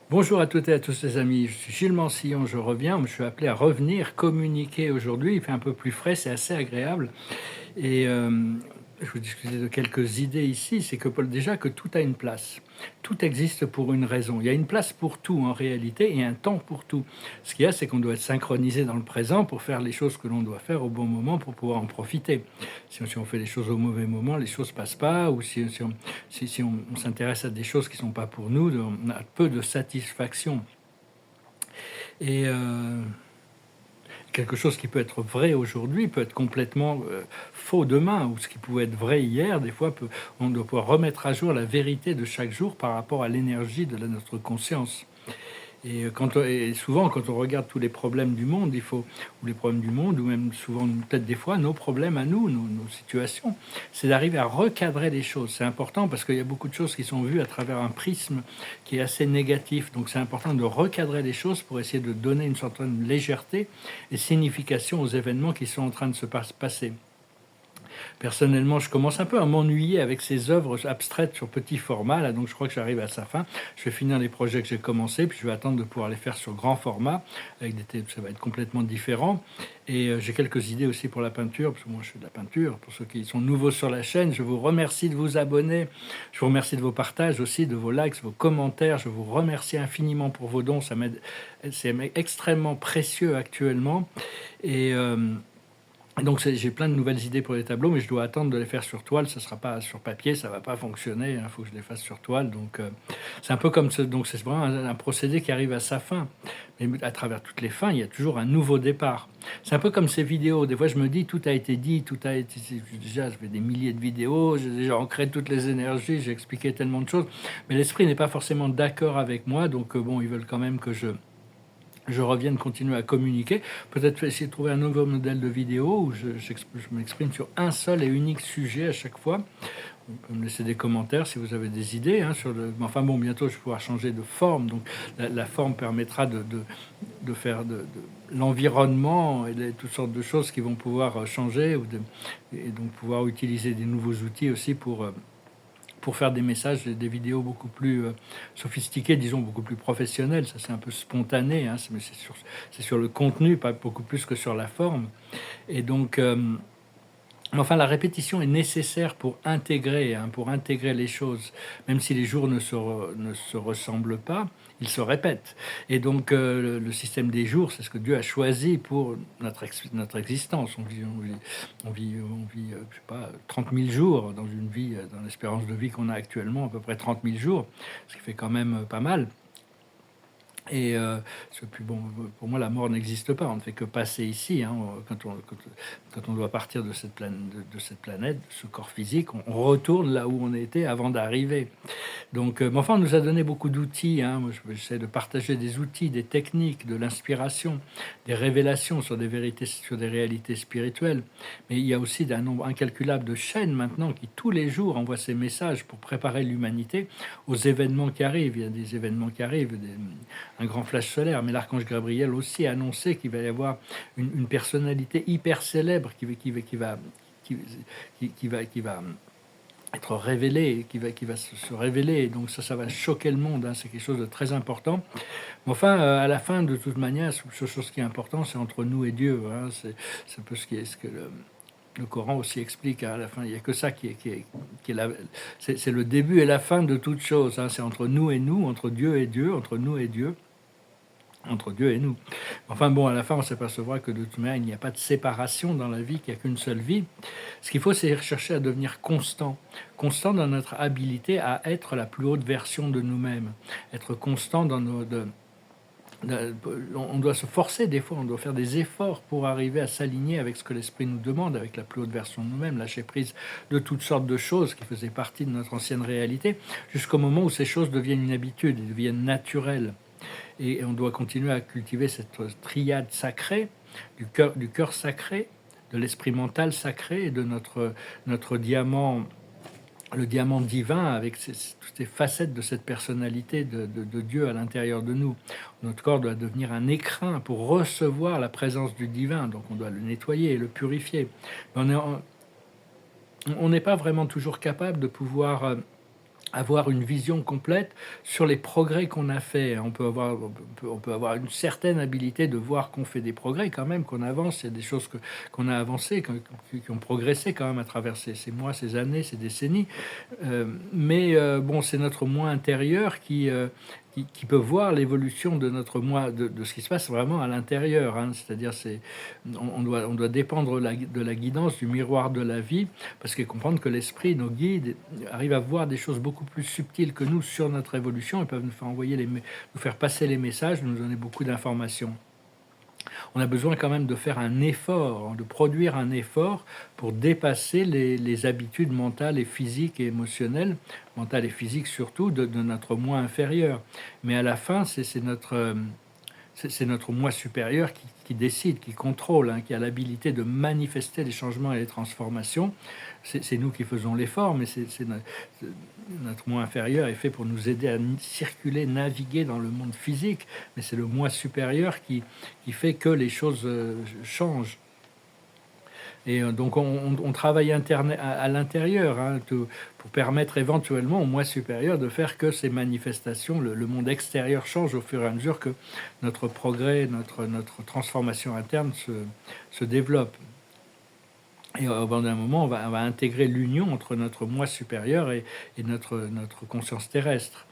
Bonjour à toutes et à tous les amis, je suis Gilles Mansillon, je reviens, je suis appelé à revenir communiquer aujourd'hui, il fait un peu plus frais, c'est assez agréable et je vous discuter de quelques idées ici, c'est que déjà que tout a une place. Tout existe pour une raison. Il y a une place pour tout en réalité et un temps pour tout. Ce qu'il y a, c'est qu'on doit être synchronisé dans le présent pour faire les choses que l'on doit faire au bon moment pour pouvoir en profiter. Si on fait les choses au mauvais moment, les choses passent pas, ou si on s'intéresse à des choses qui sont pas pour nous, on a peu de satisfaction. Et quelque chose qui peut être vrai aujourd'hui peut être complètement faux demain, ou ce qui pouvait être vrai hier, des fois, on doit pouvoir remettre à jour la vérité de chaque jour par rapport à l'énergie de notre conscience. Et souvent, quand on regarde tous les problèmes du monde, ou les problèmes du monde, ou même souvent, peut-être des fois, nos problèmes à nous, nos situations, c'est d'arriver à recadrer les choses. C'est important parce qu'il y a beaucoup de choses qui sont vues à travers un prisme qui est assez négatif. Donc c'est important de recadrer les choses pour essayer de donner une certaine légèreté et signification aux événements qui sont en train de se passer. Personnellement, je commence un peu à m'ennuyer avec ces œuvres abstraites sur petit format, là, donc je crois que j'arrive à sa fin. Je vais finir les projets que j'ai commencés, puis je vais attendre de pouvoir les faire sur grand format, ça va être complètement différent. Et j'ai quelques idées aussi pour la peinture, parce que moi je fais de la peinture. Pour ceux qui sont nouveaux sur la chaîne, je vous remercie de vous abonner, je vous remercie de vos partages aussi, de vos likes, vos commentaires, je vous remercie infiniment pour vos dons, ça m'aide, c'est extrêmement précieux actuellement. Et donc j'ai plein de nouvelles idées pour les tableaux, mais je dois attendre de les faire sur toile. Ça sera pas sur papier, ça va pas fonctionner. Il faut que je les fasse sur toile. Donc c'est un peu comme ce, donc c'est vraiment un procédé qui arrive à sa fin. Mais à travers toutes les fins, il y a toujours un nouveau départ. C'est un peu comme ces vidéos. Des fois, je me dis tout a été dit, tout a été. Déjà, je fais des milliers de vidéos, j'ai déjà ancré toutes les énergies, j'ai expliqué tellement de choses, mais l'esprit n'est pas forcément d'accord avec moi. Donc bon, ils veulent quand même que je revienne continuer à communiquer, peut-être essayer de trouver un nouveau modèle de vidéo où je m'exprime sur un seul et unique sujet à chaque fois. Vous pouvez me laisser des commentaires si vous avez des idées sur le. Enfin bon, bientôt je vais pouvoir changer de forme, donc la forme permettra de faire de l'environnement et toutes sortes de choses qui vont pouvoir changer, et donc pouvoir utiliser des nouveaux outils aussi pour faire des messages, des vidéos beaucoup plus sophistiquées, disons beaucoup plus professionnelles. Ça c'est un peu spontané, mais c'est sur le contenu, pas beaucoup plus que sur la forme. Et donc, enfin, la répétition est nécessaire pour intégrer les choses. Même si les jours ne se ressemblent pas, ils se répètent. Et donc, le système des jours, c'est ce que Dieu a choisi pour notre existence. Je sais pas, 30 000 jours dans une vie, dans l'espérance de vie qu'on a actuellement, à peu près 30 000 jours, ce qui fait quand même pas mal. Et puis bon, pour moi, la mort n'existe pas. On ne fait que passer ici. Quand on doit partir de cette planète, de ce corps physique, on retourne là où on était avant d'arriver. Donc, mais enfin, on nous a donné beaucoup d'outils. Moi, j'essaie de partager des outils, des techniques, de l'inspiration, des révélations sur des vérités, sur des réalités spirituelles. Mais il y a aussi un nombre incalculable de chaînes maintenant qui, tous les jours, envoient ces messages pour préparer l'humanité aux événements qui arrivent. Il y a des événements qui arrivent, un grand flash solaire. Mais l'archange Gabriel aussi a annoncé qu'il va y avoir une personnalité hyper célèbre qui va être révélé, qui va se révéler. Donc ça va choquer le monde. C'est quelque chose de très important. Mais enfin, à la fin, de toute manière, ce chose qui est important, c'est entre nous et Dieu. C'est un peu ce que le Coran aussi explique. À la fin, il n'y a que ça c'est le début et la fin de toute chose. C'est entre nous et nous, entre Dieu et Dieu, entre nous et Dieu, entre Dieu et nous. Enfin bon, à la fin, on s'apercevra que de toute manière, il n'y a pas de séparation dans la vie, qu'il n'y a qu'une seule vie. Ce qu'il faut, c'est chercher à devenir constant. Constant dans notre habilité à être la plus haute version de nous-mêmes. Être constant dans on doit se forcer des fois, on doit faire des efforts pour arriver à s'aligner avec ce que l'esprit nous demande, avec la plus haute version de nous-mêmes, lâcher prise de toutes sortes de choses qui faisaient partie de notre ancienne réalité, jusqu'au moment où ces choses deviennent une habitude, elles deviennent naturelles. Et on doit continuer à cultiver cette triade sacrée, du cœur sacré, de l'esprit mental sacré et de notre diamant, le diamant divin avec toutes ces facettes de cette personnalité de Dieu à l'intérieur de nous. Notre corps doit devenir un écrin pour recevoir la présence du divin, donc on doit le nettoyer et le purifier. Mais on n'est pas vraiment toujours capable de pouvoir avoir une vision complète sur les progrès qu'on a fait. On peut avoir une certaine habilité de voir qu'on fait des progrès quand même, qu'on avance. Il y a des choses qu'on a avancées, qui ont progressé quand même à travers ces mois, ces années, ces décennies. Bon, c'est notre moi intérieur qui peut voir l'évolution de notre moi, de ce qui se passe vraiment à l'intérieur, hein. C'est-à-dire, on doit dépendre de la guidance du miroir de la vie, parce qu'il faut comprendre que l'esprit, nos guides, arrivent à voir des choses beaucoup plus subtiles que nous sur notre évolution. Ils peuvent nous faire nous faire passer les messages, nous donner beaucoup d'informations. On a besoin quand même de faire un effort, de produire un effort pour dépasser les habitudes mentales et physiques et émotionnelles, mentales et physiques surtout, de notre moi inférieur. Mais à la fin, c'est notre moi supérieur qui décide, qui contrôle, hein, qui a l'habilité de manifester les changements et les transformations. C'est nous qui faisons l'effort, mais notre moi inférieur est fait pour nous aider à circuler, naviguer dans le monde physique, mais c'est le moi supérieur qui fait que les choses changent. Et donc on travaille à l'intérieur, hein, pour permettre éventuellement au moi supérieur de faire que ces manifestations, le monde extérieur change au fur et à mesure que notre progrès, notre transformation interne se développe. Et au bout d'un moment, on va intégrer l'union entre notre moi supérieur et notre conscience terrestre.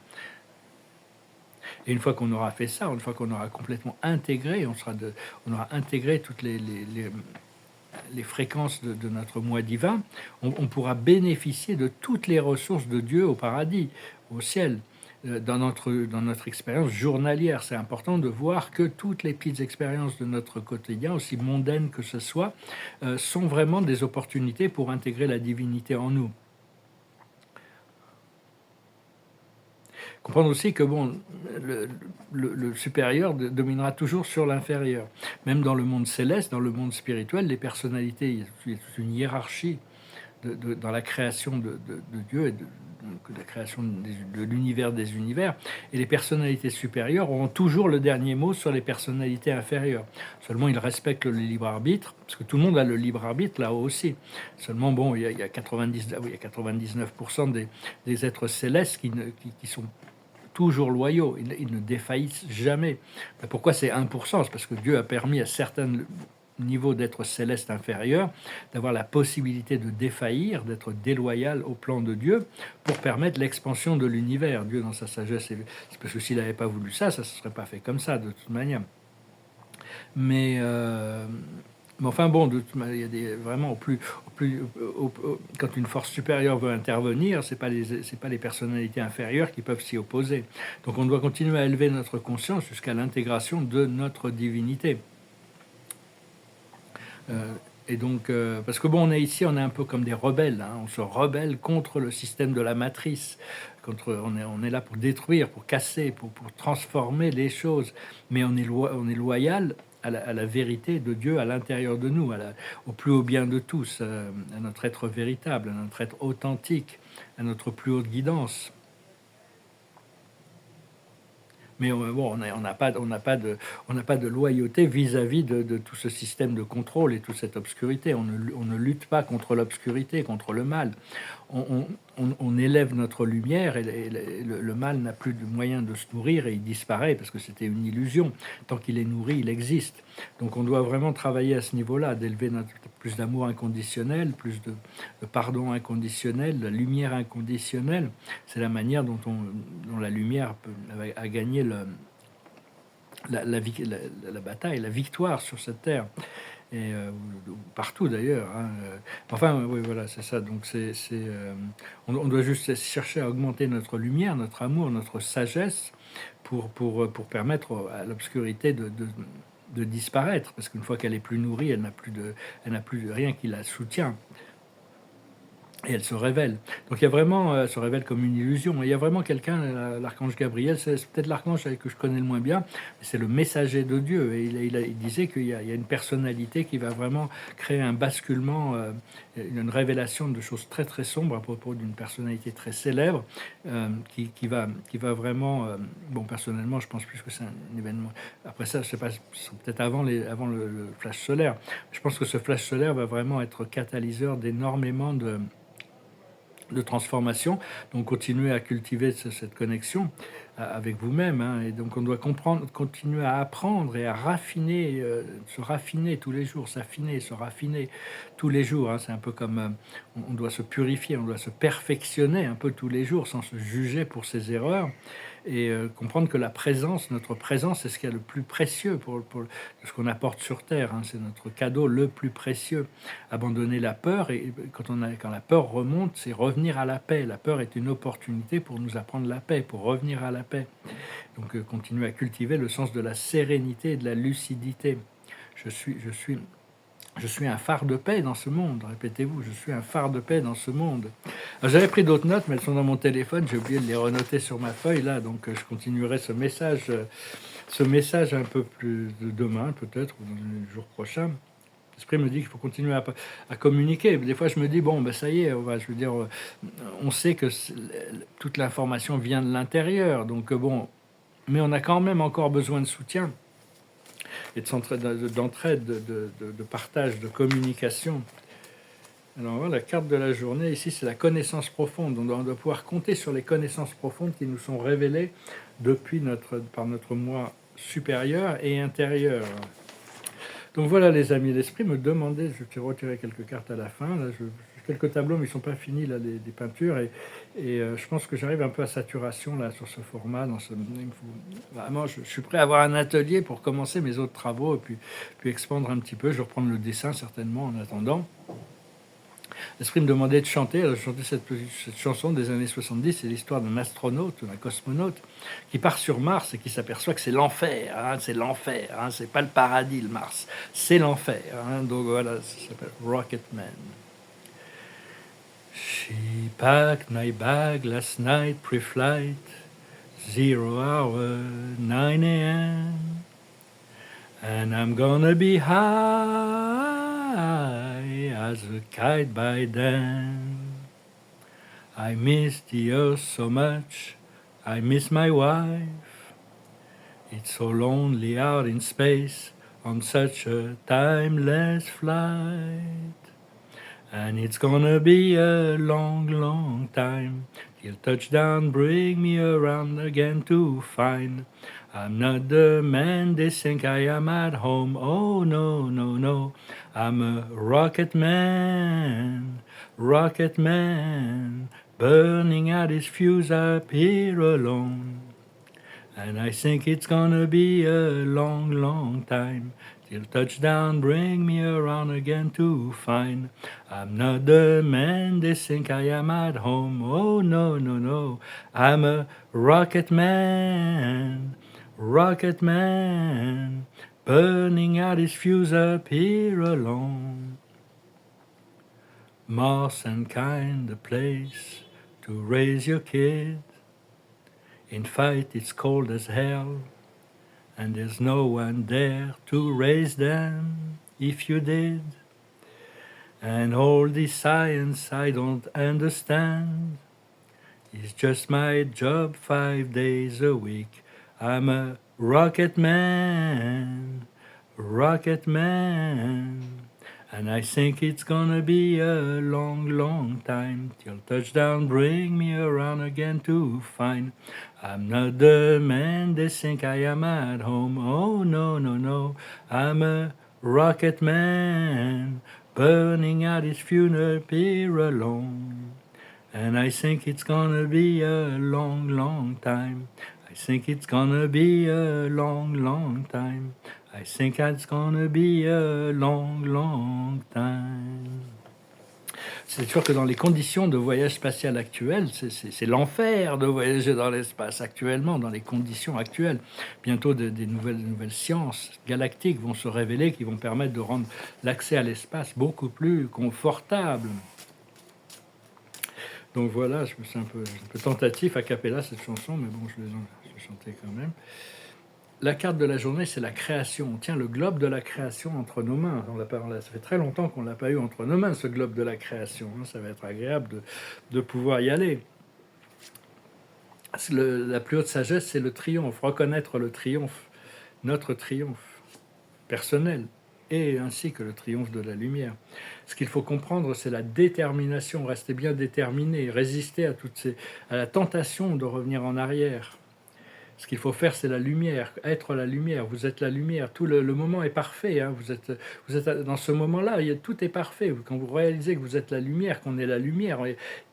Et une fois qu'on aura fait ça, une fois qu'on aura complètement intégré, on aura intégré toutes les fréquences de notre moi divin, on pourra bénéficier de toutes les ressources de Dieu au paradis, au ciel. Dans notre expérience journalière, c'est important de voir que toutes les petites expériences de notre quotidien, aussi mondaines que ce soit, sont vraiment des opportunités pour intégrer la divinité en nous. Comprendre aussi que bon, le supérieur dominera toujours sur l'inférieur. Même dans le monde céleste, dans le monde spirituel, les personnalités, il y a toute une hiérarchie dans la création de Dieu et de la création de l'univers des univers. Et les personnalités supérieures auront toujours le dernier mot sur les personnalités inférieures. Seulement, ils respectent le libre arbitre, parce que tout le monde a le libre arbitre là-haut aussi. Seulement, bon, il y a 99% des êtres célestes qui sont toujours loyaux, ils ne défaillissent jamais. Pourquoi c'est 1%? C'est parce que Dieu a permis à certains niveaux d'êtres célestes inférieurs d'avoir la possibilité de défaillir, d'être déloyal au plan de Dieu pour permettre l'expansion de l'univers. Dieu, dans sa sagesse, c'est parce que s'il n'avait pas voulu ça, ça ne se serait pas fait comme ça, de toute manière. Mais enfin bon, il y a vraiment quand une force supérieure veut intervenir, c'est pas les personnalités inférieures qui peuvent s'y opposer. Donc on doit continuer à élever notre conscience jusqu'à l'intégration de notre divinité. Et donc, parce que bon, on est ici, on est un peu comme des rebelles, hein, on se rebelle contre le système de la matrice, on est là pour détruire, pour casser, pour transformer les choses, mais on est loyal à la vérité de Dieu à l'intérieur de nous, au plus haut bien de tous, à notre être véritable, à notre être authentique, à notre plus haute guidance. Mais bon, on n'a pas de loyauté vis-à-vis de tout ce système de contrôle et toute cette obscurité. On ne lutte pas contre l'obscurité, contre le mal. On élève notre lumière et le mal n'a plus de moyen de se nourrir et il disparaît parce que c'était une illusion. Tant qu'il est nourri, il existe. Donc on doit vraiment travailler à ce niveau-là, d'élever plus d'amour inconditionnel, plus de pardon inconditionnel, de lumière inconditionnelle. C'est la manière dont la lumière a gagné la bataille, la victoire sur cette terre. Et partout d'ailleurs, hein. Enfin, oui, voilà, c'est ça. Donc, on doit juste chercher à augmenter notre lumière, notre amour, notre sagesse pour permettre à l'obscurité de disparaître. Parce qu'une fois qu'elle est plus nourrie, elle n'a plus de rien qui la soutient. Et elle se révèle. Donc il y a vraiment, elle se révèle comme une illusion. Et il y a vraiment quelqu'un, l'archange Gabriel, c'est peut-être l'archange que je connais le moins bien, mais c'est le messager de Dieu. Et il disait qu'il y a une personnalité qui va vraiment créer un basculement, une révélation de choses très très sombres à propos d'une personnalité très célèbre, qui va vraiment... bon, personnellement, je pense plus que c'est un événement. Après ça, je sais pas, c'est peut-être avant le flash solaire. Je pense que ce flash solaire va vraiment être catalyseur d'énormément de transformation. Donc continuez à cultiver cette connexion avec vous-même, hein. Et donc on doit continuer à apprendre et à raffiner, se raffiner tous les jours, s'affiner, se raffiner tous les jours, hein. C'est un peu comme on doit se purifier, on doit se perfectionner un peu tous les jours sans se juger pour ses erreurs et comprendre que la présence, notre présence, c'est ce qu'il y a le plus précieux pour ce qu'on apporte sur Terre, hein. C'est notre cadeau le plus précieux. Abandonner la peur, et quand la peur remonte, c'est revenir à la paix. La peur est une opportunité pour nous apprendre la paix, pour revenir à la paix. Donc continuer à cultiver le sens de la sérénité et de la lucidité. Je suis un phare de paix dans ce monde. Répétez-vous, je suis un phare de paix dans ce monde. J'avais pris d'autres notes, mais elles sont dans mon téléphone. J'ai oublié de les renoter sur ma feuille là, donc je continuerai ce message un peu plus demain, peut-être, ou dans le jour prochain. L'esprit me dit qu'il faut continuer à communiquer. Des fois, je me dis, bon, ben ça y est, je veux dire, on sait que toute l'information vient de l'intérieur. Donc, bon, mais on a quand même encore besoin de soutien et d'entraide, de partage, de communication. Alors, voilà, la carte de la journée, ici, c'est la connaissance profonde. On doit pouvoir compter sur les connaissances profondes qui nous sont révélées par notre moi supérieur et intérieur. Donc voilà, les amis, l'esprit me demandait, je vais retirer quelques cartes à la fin, là, quelques tableaux, mais ils ne sont pas finis, là, les peintures, et je pense que j'arrive un peu à saturation, là, sur ce format. Vraiment, je suis prêt à avoir un atelier pour commencer mes autres travaux, et puis expandre un petit peu. Je vais reprendre le dessin, certainement, en attendant. L'esprit me demandait de chanter. Alors, je chantais cette chanson des années 70. C'est l'histoire d'un astronaute, d'un cosmonaute, qui part sur Mars et qui s'aperçoit que c'est l'enfer. Hein, c'est l'enfer. Hein, c'est pas le paradis, le Mars. C'est l'enfer. Hein, donc voilà, ça s'appelle Rocketman. She packed my bag last night pre-flight, 0 hour, 9 a.m. And I'm gonna be high as a kite by then. I miss the earth so much, I miss my wife. It's so lonely out in space on such a timeless flight. And it's gonna be a long, long time till touchdown bring me around again to find I'm not the man they think I am at home. Oh no, no, no, I'm a rocket man, burning out his fuse up here alone. And I think it's gonna be a long, long time till touchdown bring me around again to find I'm not the man they think I am at home. Oh no, no, no, I'm a rocket man, burning out his fuse up here alone. Mars and kind, the place to raise your kid. In fight it's cold as hell, and there's no one there to raise them if you did. And all this science I don't understand. It's just my job 5 days a week. I'm a rocket man. And I think it's gonna be a long, long time till touchdown bring me around again to find I'm not the man they think I am at home. Oh no, no, no, I'm a rocket man, burning out his funeral pyre alone. And I think it's gonna be a long, long time. I think it's gonna be a long, long time. I think it's gonna be a long, long time. C'est sûr que dans les conditions de voyage spatial actuelles, c'est l'enfer de voyager dans l'espace actuellement, dans les conditions actuelles. Bientôt, des nouvelles sciences galactiques vont se révéler qui vont permettre de rendre l'accès à l'espace beaucoup plus confortable. Donc voilà, je me suis un peu tentatif à cappella cette chanson, mais bon, je vais chanter quand même. La carte de la journée, c'est la création. On tient le globe de la création entre nos mains. Ça fait très longtemps qu'on ne l'a pas eu entre nos mains, ce globe de la création. Ça va être agréable de pouvoir y aller. La plus haute sagesse, c'est le triomphe. Reconnaître le triomphe, notre triomphe personnel. et ainsi que le triomphe de la lumière. Ce qu'il faut comprendre, c'est la détermination. Restez bien déterminé, résister à la tentation de revenir en arrière. Ce qu'il faut faire, c'est la lumière, être la lumière. Vous êtes la lumière. Tout le moment est parfait, hein. Vous êtes dans ce moment-là. Tout est parfait. Quand vous réalisez que vous êtes la lumière, qu'on est la lumière,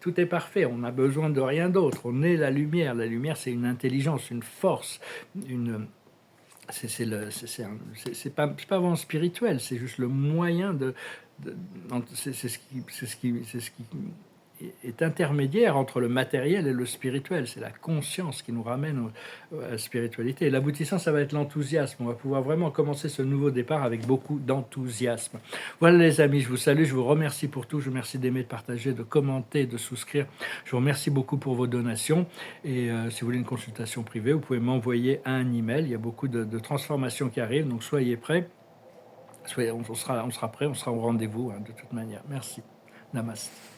tout est parfait. On n'a besoin de rien d'autre. On est la lumière. La lumière, c'est une intelligence, une force, une c'est pas vraiment spirituel, c'est juste le moyen de c'est ce qui est intermédiaire entre le matériel et le spirituel. C'est la conscience qui nous ramène à la spiritualité. Et l'aboutissant, ça va être l'enthousiasme. On va pouvoir vraiment commencer ce nouveau départ avec beaucoup d'enthousiasme. Voilà les amis, je vous salue, je vous remercie pour tout. Je vous remercie d'aimer, de partager, de commenter, de souscrire. Je vous remercie beaucoup pour vos donations. Et si vous voulez une consultation privée, vous pouvez m'envoyer un email. Il y a beaucoup de transformations qui arrivent, donc soyez prêts. On sera prêts, on sera au rendez-vous, hein, de toute manière. Merci. Namaste.